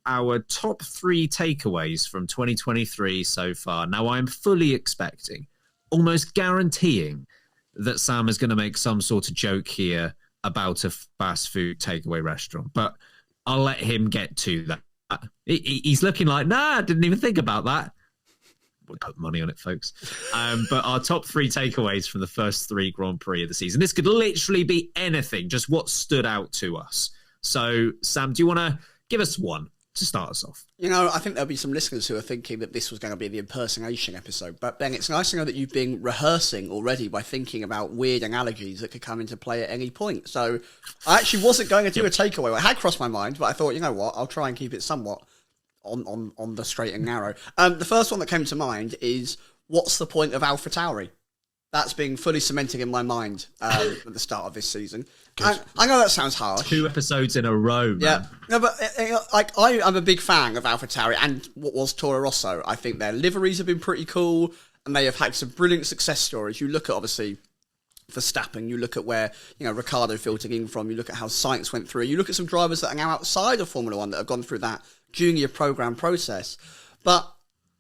our top 3 takeaways from 2023 so far. Now, I'm fully expecting, almost guaranteeing, that Sam is going to make some sort of joke here about a fast food takeaway restaurant, but I'll let him get to that. He's looking like, nah, I didn't even think about that. We'll put money on it, folks. But our top 3 takeaways from the first 3 Grand Prix of the season. This could literally be anything, just what stood out to us. So, Sam, do you want to give us one to start us off? You know, I think there'll be some listeners who are thinking that this was going to be the impersonation episode. But Ben, it's nice to know that you've been rehearsing already by thinking about weird analogies that could come into play at any point. So I actually wasn't going to do a takeaway. It had crossed my mind, but I thought, you know what, I'll try and keep it somewhat on the straight and narrow. The first one that came to mind is, what's the point of AlphaTauri? That's being fully cemented in my mind at the start of this season. I know that sounds harsh. 2 episodes in a row, man. Yeah, no, but I'm a big fan of AlphaTauri and what was Toro Rosso. I think their liveries have been pretty cool, and they have had some brilliant success stories. You look at, obviously, Verstappen, you look at where, you know, Ricciardo filtered in from, you look at how Sainz went through, you look at some drivers that are now outside of Formula One that have gone through that junior program process. But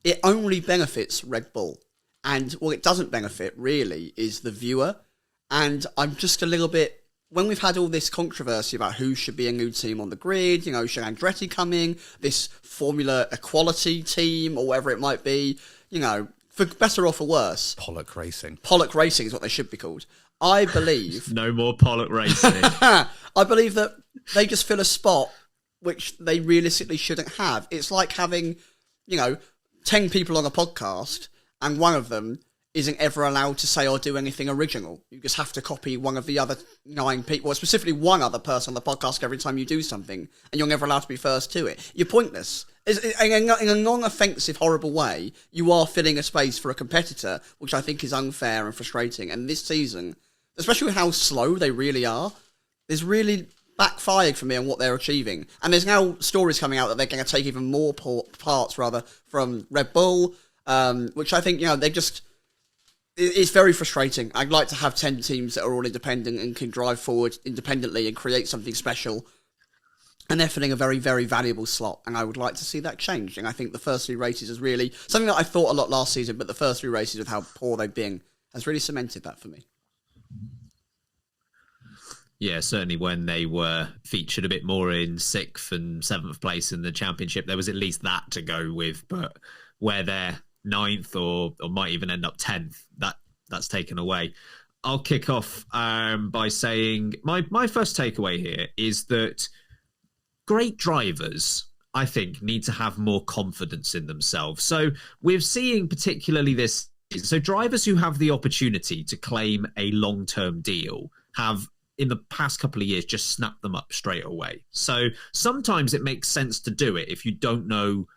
it only benefits Red Bull. And what it doesn't benefit, really, is the viewer. And I'm just a little bit... When we've had all this controversy about who should be a new team on the grid, you know, should Andretti come in, this Formula Equality team, or whatever it might be, you know, for better or for worse. Pollock Racing. Pollock Racing is what they should be called. I believe... No more Pollock Racing. I believe that they just fill a spot which they realistically shouldn't have. It's like having, you know, 10 people on a podcast... and one of them isn't ever allowed to say or do anything original. You just have to copy one of the other 9 people, or specifically one other person on the podcast every time you do something, and you're never allowed to be first to it. You're pointless. In a non-offensive, horrible way, you are filling a space for a competitor, which I think is unfair and frustrating. And this season, especially with how slow they really are, there's really backfired for me on what they're achieving. And there's now stories coming out that they're going to take even more parts, from Red Bull, which I think, you know, it's very frustrating. I'd like to have 10 teams that are all independent and can drive forward independently and create something special. And they're filling a very, very valuable slot. And I would like to see that change. And I think the first 3 races is really something that I thought a lot last season, but the first 3 races with how poor they've been has really cemented that for me. Yeah, certainly when they were featured a bit more in 6th and 7th place in the championship, there was at least that to go with. But where they're 9th or might even end up 10th, that's taken away. I'll kick off by saying my first takeaway here is that great drivers, I think, need to have more confidence in themselves. So we're seeing particularly this. So drivers who have the opportunity to claim a long-term deal have, in the past couple of years, just snapped them up straight away. So sometimes it makes sense to do it if you don't know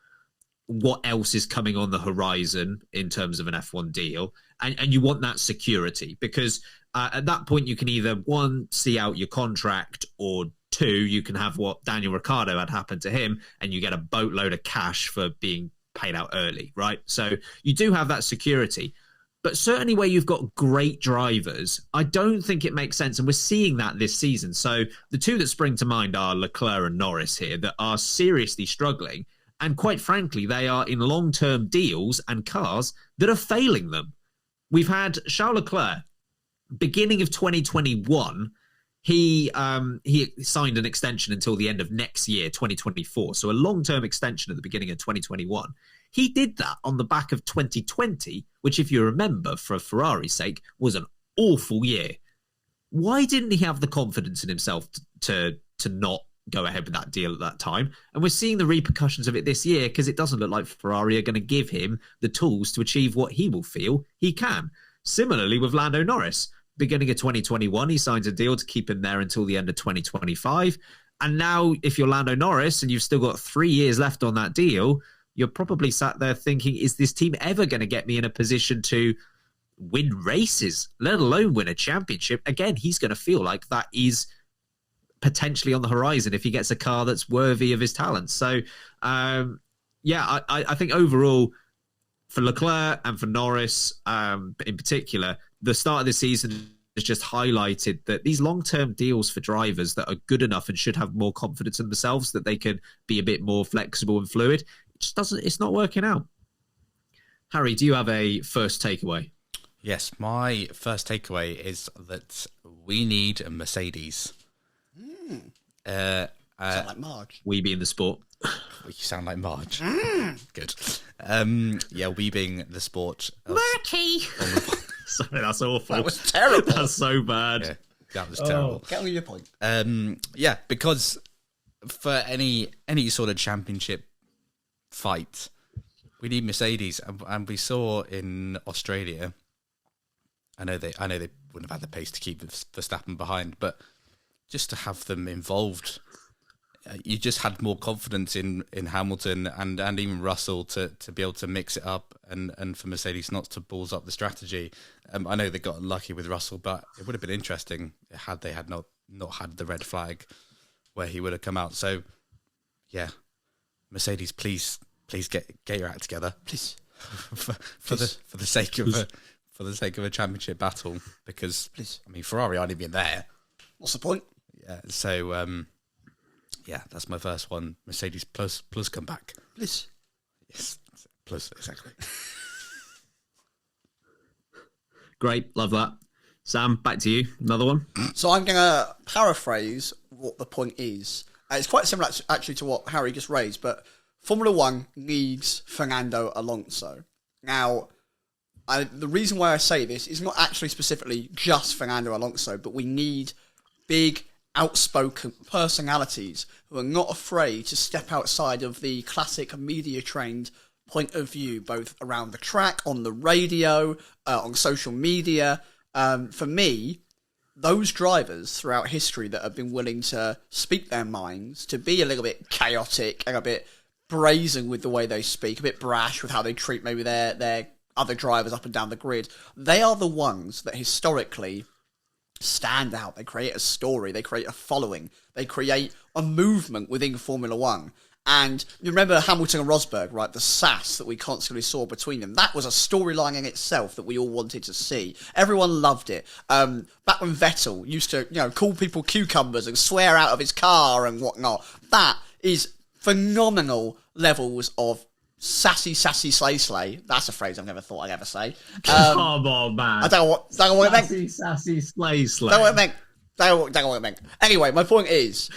what else is coming on the horizon in terms of an F1 deal, and you want that security, because at that point you can either, 1, see out your contract, or 2, you can have what Daniel Ricciardo had happen to him, and you get a boatload of cash for being paid out early, right? So you do have that security. But certainly where you've got great drivers, I don't think it makes sense. And we're seeing that this season. So the 2 that spring to mind are Leclerc and Norris here, that are seriously struggling. And quite frankly, they are in long-term deals and cars that are failing them. We've had Charles Leclerc, beginning of 2021, he signed an extension until the end of next year, 2024. So a long-term extension at the beginning of 2021. He did that on the back of 2020, which, if you remember, for Ferrari's sake, was an awful year. Why didn't he have the confidence in himself to not go ahead with that deal at that time? And we're seeing the repercussions of it this year, because it doesn't look like Ferrari are going to give him the tools to achieve what he will feel he can. Similarly with Lando Norris, beginning of 2021, he signs a deal to keep him there until the end of 2025. And now, if you're Lando Norris and you've still got 3 years left on that deal, you're probably sat there thinking, is this team ever going to get me in a position to win races, let alone win a championship? Again, he's going to feel like that is potentially on the horizon if he gets a car that's worthy of his talents. So, I think overall, for Leclerc and for Norris in particular, the start of the season just highlighted that these long-term deals for drivers that are good enough and should have more confidence in themselves, that they can be a bit more flexible and fluid, it's not working out. Harry, do you have a first takeaway? Yes, my first takeaway is that we need a Mercedes. Sound like Marge. We being the sport. You sound like Marge. Good. We being the sport. Murky. Sorry, that's awful. That was terrible. That's so bad. Yeah, that was terrible. Get on with your point. Because for any sort of championship fight, we need Mercedes, and we saw in Australia. I know they wouldn't have had the pace to keep Verstappen behind, but just to have them involved, you just had more confidence in Hamilton and even Russell to be able to mix it up and for Mercedes not to balls up the strategy. I know they got unlucky with Russell, but it would have been interesting had they had not had the red flag where he would have come out. So, yeah, Mercedes, please get your act together, please, for the sake of a championship battle, because I mean Ferrari aren't even there. What's the point? Yeah, so that's my first one. Mercedes plus come back. Please. Yes, plus, exactly. Great, love that. Sam, back to you. Another one. So I'm going to paraphrase what the point is. It's quite similar actually to what Harry just raised, but Formula One needs Fernando Alonso. Now, the reason why I say this is not actually specifically just Fernando Alonso, but we need big, outspoken personalities who are not afraid to step outside of the classic media-trained point of view, both around the track, on the radio, on social media. For me, those drivers throughout history that have been willing to speak their minds, to be a little bit chaotic and a bit brazen with the way they speak, a bit brash with how they treat maybe their other drivers up and down the grid, they are the ones that historically stand out. They create a story, they create a following, they create a movement within Formula One. And you remember Hamilton and Rosberg, right? The sass that we constantly saw between them. That was a storyline in itself that we all wanted to see. Everyone loved it. Back when Vettel used to, call people cucumbers and swear out of his car and whatnot. That is phenomenal levels of sassy slay. That's a phrase I've never thought I'd ever say. Come on, man. I don't know what it meant. Sassy slay. Don't know what it meant. Don't know what it meant. Anyway, my point is,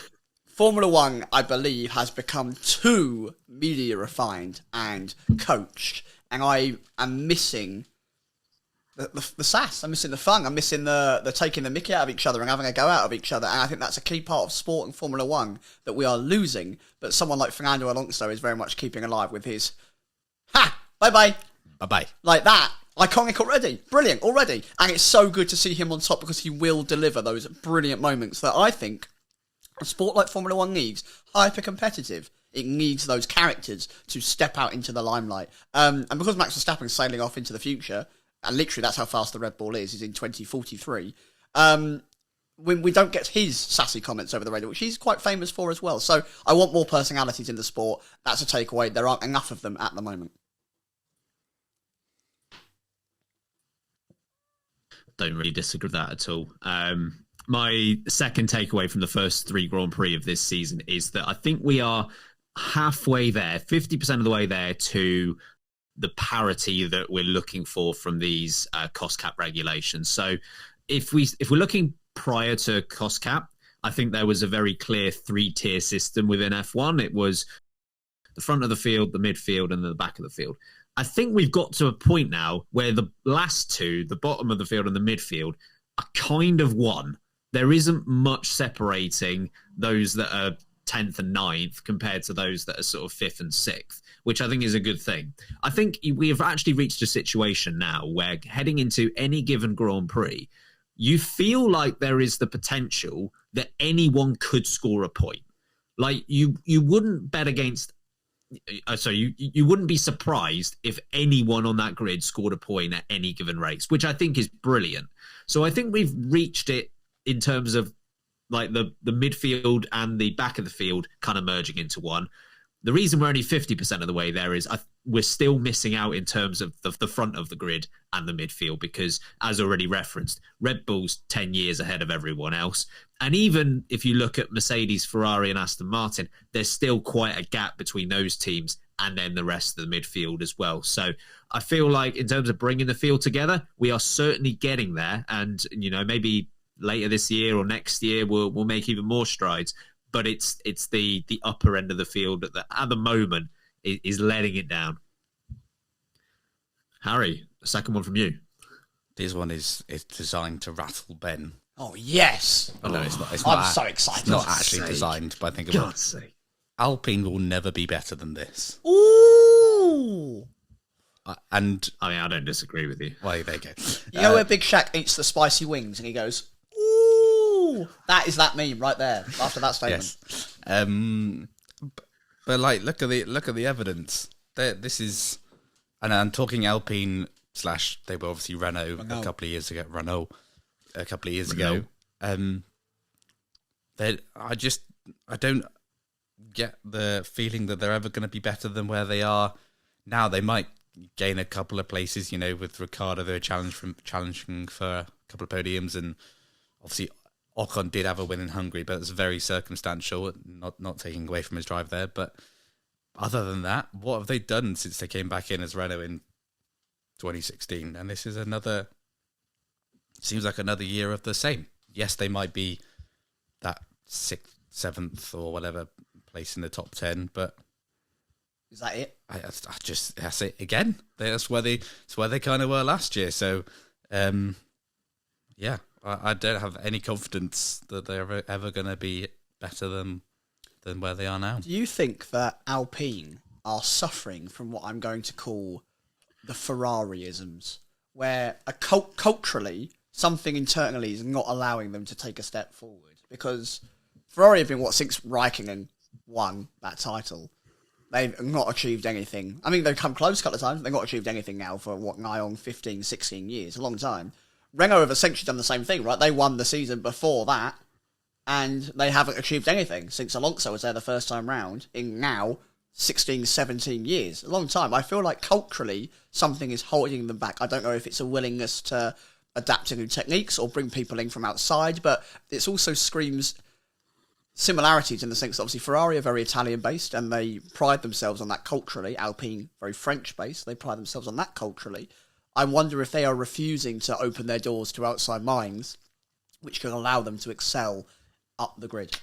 Formula One, I believe, has become too media refined and coached, and I am missing the sass. I'm missing the fun. I'm missing the taking the mickey out of each other and having a go out of each other. And I think that's a key part of sport and Formula One that we are losing. But someone like Fernando Alonso is very much keeping alive with his bye-bye. Bye-bye. Like that. Iconic already. Brilliant already. And it's so good to see him on top because he will deliver those brilliant moments that I think a sport like Formula One needs. Hyper-competitive. It needs those characters to step out into the limelight. And because Max Verstappen is sailing off into the future, and literally that's how fast the Red Bull is in 2043, when we don't get his sassy comments over the radio, which he's quite famous for as well. So I want more personalities in the sport. That's a takeaway. There aren't enough of them at the moment. Don't really disagree with that at all. My second takeaway from the first three Grand Prix of this season is that I think we are halfway there, 50% of the way there to the parity that we're looking for from these cost cap regulations. So if we're looking prior to cost cap, I think there was a very clear three-tier system within F1. It was the front of the field, the midfield, and the back of the field. I think we've got to a point now where the last two, the bottom of the field and the midfield, are kind of one. There isn't much separating those that are 10th and 9th compared to those that are sort of 5th and 6th, which I think is a good thing. I think we have actually reached a situation now where heading into any given Grand Prix, you feel like there is the potential that anyone could score a point. Like you wouldn't bet against... you wouldn't be surprised if anyone on that grid scored a point at any given race, which I think is brilliant. So I think we've reached it in terms of like the midfield and the back of the field kind of merging into one. The reason we're only 50% of the way there is we're still missing out in terms of the front of the grid and the midfield because, as already referenced, Red Bull's 10 years ahead of everyone else. And even if you look at Mercedes, Ferrari and Aston Martin, there's still quite a gap between those teams and then the rest of the midfield as well. So I feel like in terms of bringing the field together, we are certainly getting there. And, maybe later this year or next year, we'll make even more strides. But it's the upper end of the field that at the moment is letting it down. Harry, the second one from you. This one is designed to rattle Ben. Oh, yes. Oh, no, it's not. I'm so excited. It's not actually designed, but I think God's sake. Alpine will never be better than this. Ooh. And I don't disagree with you. well, there you go. You know where Big Shaq eats the spicy wings and he goes, ooh. That is that meme right there after that statement. Yes. But look at the evidence. This is, and I'm talking Alpine / they were obviously Renault a couple of years ago. I don't get the feeling that they're ever going to be better than where they are now. They might gain a couple of places, with Ricciardo. They're challenging for a couple of podiums, and obviously Ocon did have a win in Hungary, but it's very circumstantial, not taking away from his drive there. But other than that, what have they done since they came back in as Renault in 2016? And this is seems like another year of the same. Yes, they might be that 6th, 7th or whatever place in the top 10, but is that it? That's it again. That's where they kind of were last year. So, yeah, I don't have any confidence that they're ever going to be better than where they are now. Do you think that Alpine are suffering from what I'm going to call the Ferrariisms, where culturally something internally is not allowing them to take a step forward? Because Ferrari have been, since Raikkonen won that title, they've not achieved anything. I mean, they've come close a couple of times. They've not achieved anything now for, nigh on 15, 16 years. A long time. Renault have essentially done the same thing, right? They won the season before that, and they haven't achieved anything since Alonso was there the first time round in now 16, 17 years. A long time. I feel like culturally something is holding them back. I don't know if it's a willingness to adapt to new techniques or bring people in from outside, but it also screams similarities in the sense that obviously Ferrari are very Italian-based and they pride themselves on that culturally. Alpine, very French-based, they pride themselves on that culturally. I wonder if they are refusing to open their doors to outside minds, which could allow them to excel up the grid.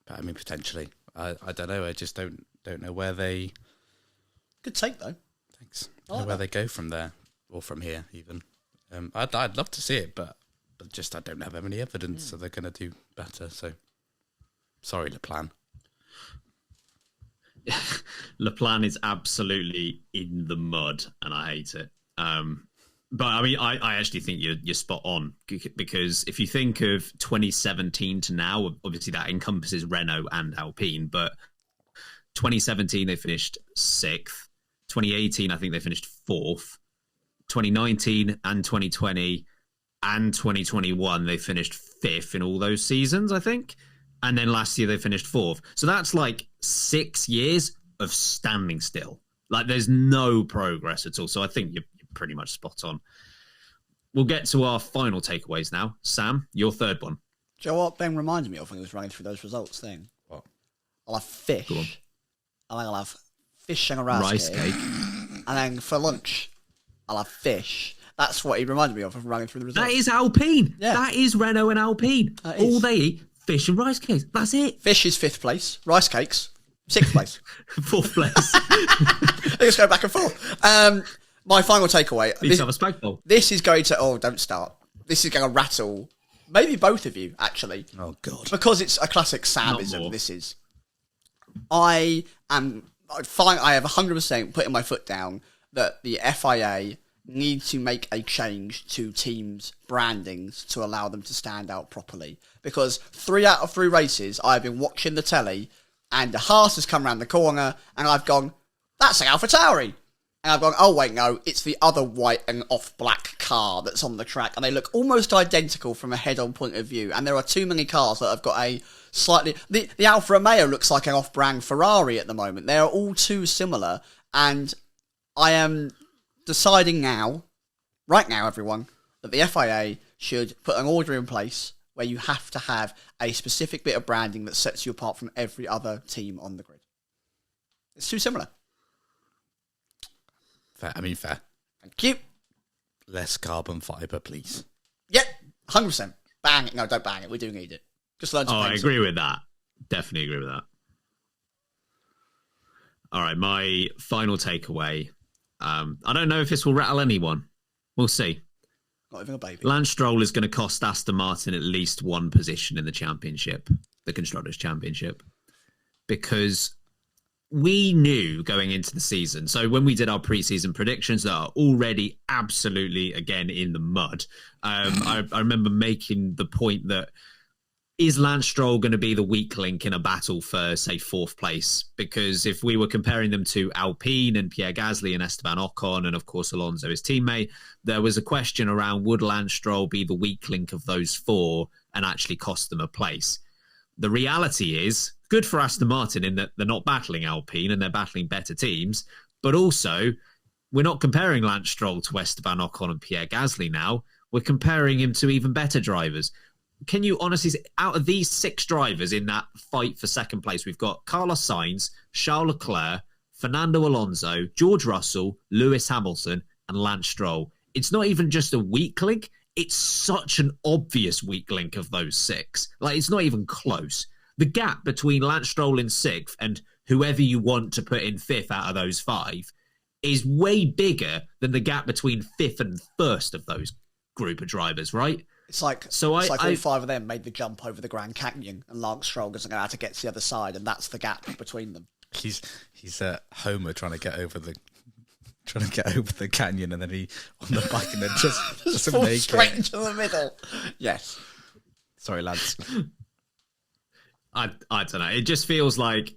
I mean, potentially. I don't know. I just don't know where they... Good take, though. Thanks. I don't know where they go from there, or from here, even. I'd love to see it, but just I don't have any evidence that they're going to do better, so... Sorry, LePlan. LePlan is absolutely in the mud, and I hate it. But I mean, I actually think you're spot on, because if you think of 2017 to now, obviously that encompasses Renault and Alpine, but 2017 they finished 6th. 2018 I think they finished 4th. 2019 and 2020 and 2021 they finished 5th in all those seasons, I think. And then last year they finished 4th. So that's like 6 years of standing still. Like there's no progress at all. So I think you're pretty much spot on. We'll get to our final takeaways now. Sam, your third one. Do you know what Ben reminded me of when he was running through those results thing? What? I'll have fish. Go on. And then I'll have fish and a Rice cake. And then for lunch, I'll have fish. That's what he reminded me of running through the results. That is Alpine. Yeah. That is Renault and Alpine. All they eat, fish and rice cakes. That's it. Fish is 5th place. Rice cakes, 6th place. 4th place. They just go back and forth. My final takeaway. Please have a spag bowl. This is going to... Oh, don't start. This is going to rattle maybe both of you, actually. Oh, God. Because it's a classic Samism, this is. I have 100% putting my foot down that the FIA need to make a change to teams' brandings to allow them to stand out properly. Because 3 out of 3 races, I've been watching the telly, and the Haas has come around the corner, and I've gone, that's an AlphaTauri. And I've gone, oh wait, no, it's the other white and off-black car that's on the track. And they look almost identical from a head-on point of view. And there are too many cars that have got a slightly. The Alfa Romeo looks like an off-brand Ferrari at the moment. They are all too similar, and I am deciding now, right now, everyone, that the FIA should put an order in place where you have to have a specific bit of branding that sets you apart from every other team on the grid. It's too similar. Fair. Thank you. Less carbon fibre, please. Yep, 100%. Bang it. No, don't bang it. We do need it. Just learn to Oh, I paint agree with that. Definitely agree with that. All right, my final takeaway. I don't know if this will rattle anyone. We'll see. Not even a baby. Lance Stroll is going to cost Aston Martin at least one position in the championship, the Constructors' Championship, because we knew going into the season. So when we did our preseason predictions that are already absolutely, again, in the mud, I remember making the point that is Lance Stroll going to be the weak link in a battle for, say, fourth place? Because if we were comparing them to Alpine and Pierre Gasly and Esteban Ocon and, of course, Alonso, his teammate, there was a question around would Lance Stroll be the weak link of those four and actually cost them a place? The reality is, good for Aston Martin in that they're not battling Alpine and they're battling better teams, but also we're not comparing Lance Stroll to Esteban Ocon and Pierre Gasly now. We're comparing him to even better drivers. Can you honestly say, out of these six drivers in that fight for second place, we've got Carlos Sainz, Charles Leclerc, Fernando Alonso, George Russell, Lewis Hamilton, and Lance Stroll. It's not even just a weak link. It's such an obvious weak link of those six. Like, it's not even close. The gap between Lance Stroll in sixth and whoever you want to put in fifth out of those five is way bigger than the gap between fifth and first of those group of drivers, right? It's like all five of them made the jump over the Grand Canyon, and Lance Stroll doesn't know how to get to the other side, and that's the gap between them. He's Homer trying to get over the canyon, and then he on the back and then just doesn't fall make straight it. into the middle. Yes. Sorry, Lance. I don't know. It just feels like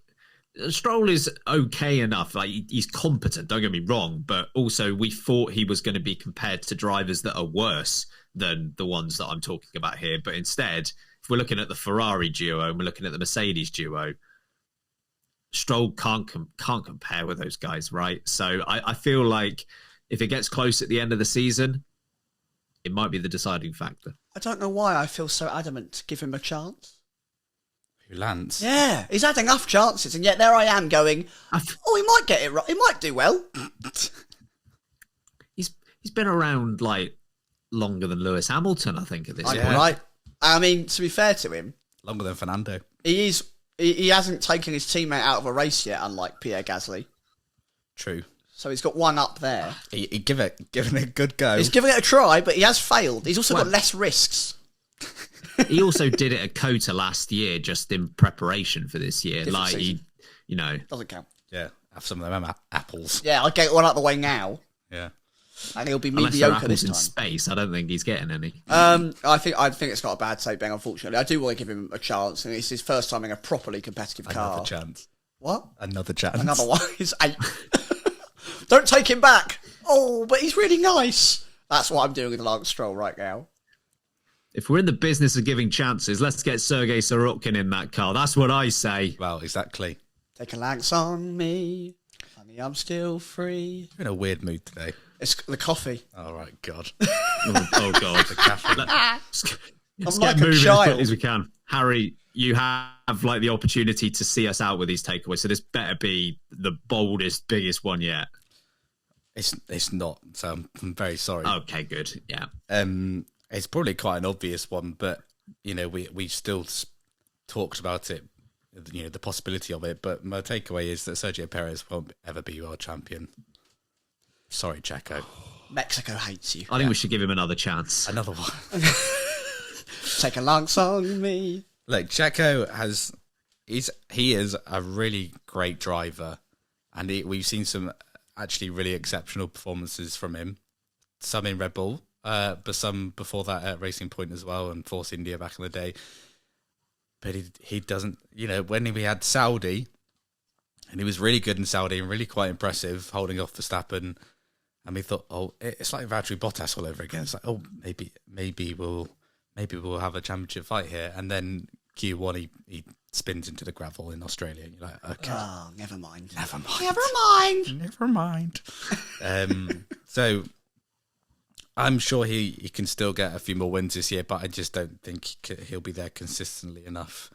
Stroll is okay enough. Like, he's competent, don't get me wrong, but also we thought he was going to be compared to drivers that are worse than the ones that I'm talking about here. But instead, if we're looking at the Ferrari duo and we're looking at the Mercedes duo, Stroll can't compare with those guys, right? So I feel like if it gets close at the end of the season, it might be the deciding factor. I don't know why I feel so adamant to give him a chance. Who, Lance? Yeah, he's had enough chances, and yet there I am going, he might get it right. He might do well. He's been around like longer than Lewis Hamilton, I think, at this point. Right. I mean, to be fair to him, Longer than Fernando. He hasn't taken his teammate out of a race yet, unlike Pierre Gasly. True. So he's got one up there. He given it a good go. He's giving it a try, but he has failed. He's also got less risks. He also did it at COTA last year, just in preparation for this year. Different like, season. Doesn't count. Yeah, have some of them apples. Yeah, I'll get one out of the way now, Yeah. and he'll be unless they're mediocre this apples in time. space, I don't think he's getting any. I think it's got a bad tape, Ben, unfortunately. I do want to give him a chance, and it's his first time in a properly competitive car. Another chance. What? Another chance. Another one. He's 8. Don't take him back. Oh, but he's really nice. That's what I'm doing with Lance Stroll right now. If we're in the business of giving chances, let's get Sergei Sorokin in that car. That's what I say. Well, exactly. Take a Lance on me. Honey, I'm still free. You're in a weird mood today. It's the coffee. All right, God. Oh God. The caffeine. Let's I'm like get a moving as child. quickly as we can. Harry, you have like the opportunity to see us out with these takeaways, so this better be the boldest, biggest one yet. It's not, so I'm very sorry. Okay, good. Yeah. It's probably quite an obvious one, but we still talked about it, the possibility of it. But my takeaway is that Sergio Perez won't ever be world champion. Sorry, Checo. Mexico hates you. I think we should give him another chance. Another one. Take a Lance on me. Look, Checo he is a really great driver, and we've seen some actually really exceptional performances from him. Some in Red Bull, but some before that at Racing Point as well, and Force India back in the day. But he doesn't, when we had Saudi, and he was really good in Saudi and really quite impressive, holding off Verstappen. And we thought, it's like Valtteri Bottas all over again. It's like, maybe we'll have a championship fight here. And then Q1 he spins into the gravel in Australia. You're like, okay, Oh, never mind. never mind. Never mind. Never mind. So I'm sure he can still get a few more wins this year, but I just don't think he'll be there consistently enough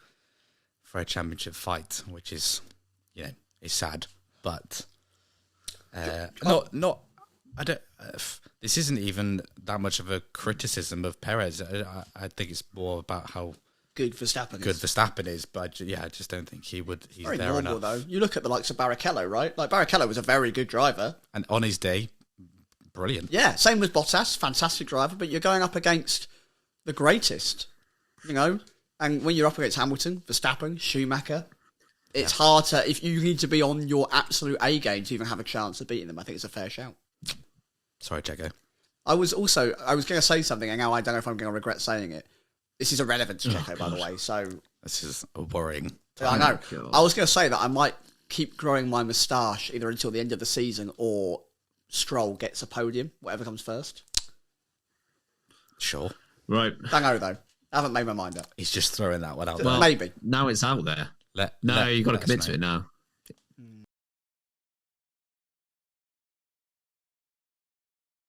for a championship fight, which is, is sad. But not. I don't. This isn't even that much of a criticism of Perez. I think it's more about how Good Verstappen. good Verstappen is, but I just don't think he's Very there normal enough. though. You look at the likes of Barrichello, right? Like Barrichello was a very good driver. And on his day, brilliant. Yeah, same with Bottas, fantastic driver. But you're going up against the greatest, And when you're up against Hamilton, Verstappen, Schumacher, it's hard to. If you need to be on your absolute A game to even have a chance of beating them, I think it's a fair shout. Sorry, Checo. I was going to say something, and now I don't know if I'm going to regret saying it. This is irrelevant to Checo, by the way. So This is a worrying. I know. God. I was going to say that I might keep growing my moustache either until the end of the season or Stroll gets a podium, whatever comes first. Sure. Right. Don't know though. I haven't made my mind up. He's just throwing that one out there. Well, Maybe. now it's out there. No, you got to let us commit to know. it now.